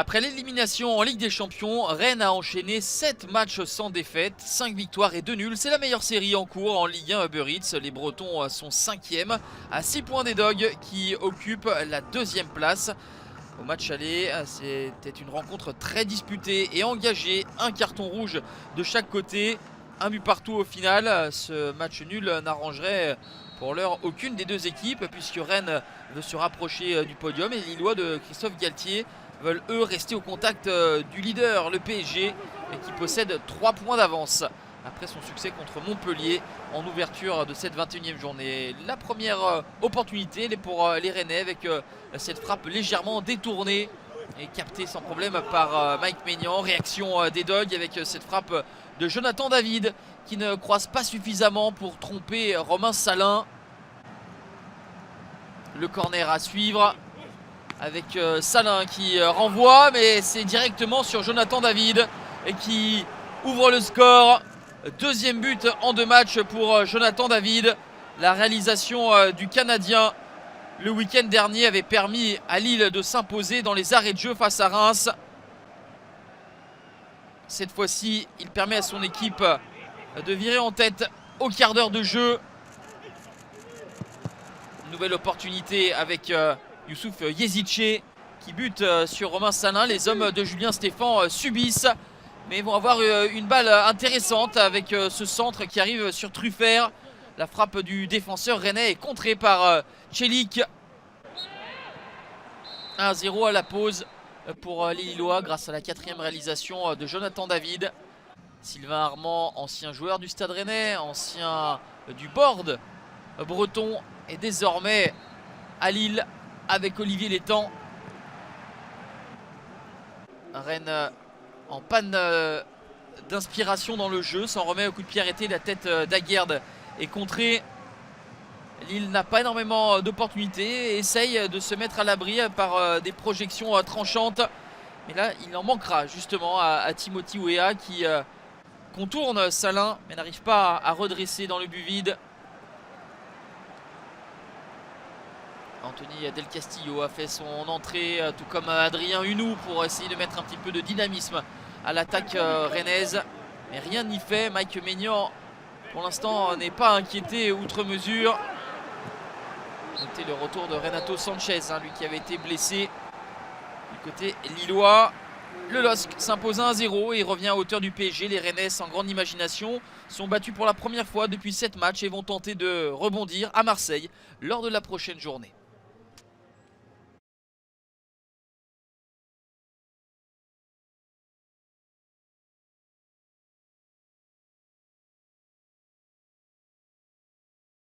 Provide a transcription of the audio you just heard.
Après l'élimination en Ligue des Champions, Rennes a enchaîné 7 matchs sans défaite, 5 victoires et 2 nuls. C'est la meilleure série en cours en Ligue 1 Uber Eats. Les Bretons sont 5e à 6 points des Dogs qui occupent la 2e place. Au match aller, c'était une rencontre très disputée et engagée. Un carton rouge de chaque côté, un but partout au final. Ce match nul n'arrangerait pour l'heure aucune des deux équipes puisque Rennes veut se rapprocher du podium et les Lillois de Christophe Galtier veulent eux rester au contact du leader, le PSG, et qui possède 3 points d'avance après son succès contre Montpellier en ouverture de cette 21e journée. La première opportunité elle est pour les Rennais avec cette frappe légèrement détournée et captée sans problème par Mike Maignan. Réaction des Dogs avec cette frappe de Jonathan David qui ne croise pas suffisamment pour tromper Romain Salin. Le corner à suivre avec Salin qui renvoie, mais c'est directement sur Jonathan David et qui ouvre le score. Deuxième but en 2 matchs pour Jonathan David. La réalisation du Canadien le week-end dernier avait permis à Lille de s'imposer dans les arrêts de jeu face à Reims. Cette fois-ci, il permet à son équipe de virer en tête au quart d'heure de jeu. Nouvelle opportunité avec Youssouf Yezice qui bute sur Romain Salin. Les hommes de Julien Stéphan subissent, mais vont avoir une balle intéressante avec ce centre qui arrive sur Truffert. La frappe du défenseur rennais est contrée par Celik. 1-0 à la pause pour les Lillois grâce à la 4e réalisation de Jonathan David. Sylvain Armand, ancien joueur du Stade Rennais, ancien du board breton, est désormais à Lille avec Olivier Létang. Rennes en panne d'inspiration dans le jeu, s'en remet au coup de pied arrêté. La tête d'Aguerd est contrée. Lille n'a pas énormément d'opportunités et essaye de se mettre à l'abri par des projections tranchantes. Mais là, il en manquera justement à Timothy Weah qui contourne Salin mais n'arrive pas à redresser dans le but vide. Anthony Del Castillo a fait son entrée, tout comme Adrien Hunou, pour essayer de mettre un petit peu de dynamisme à l'attaque rennaise. Mais rien n'y fait. Mike Maignan, pour l'instant, n'est pas inquiété outre mesure. Notez le retour de Renato Sanchez, lui qui avait été blessé du côté lillois. Le LOSC s'impose 1-0 et revient à hauteur du PSG. Les Rennais, sans grande imagination, sont battus pour la première fois depuis 7 matchs et vont tenter de rebondir à Marseille lors de la prochaine journée.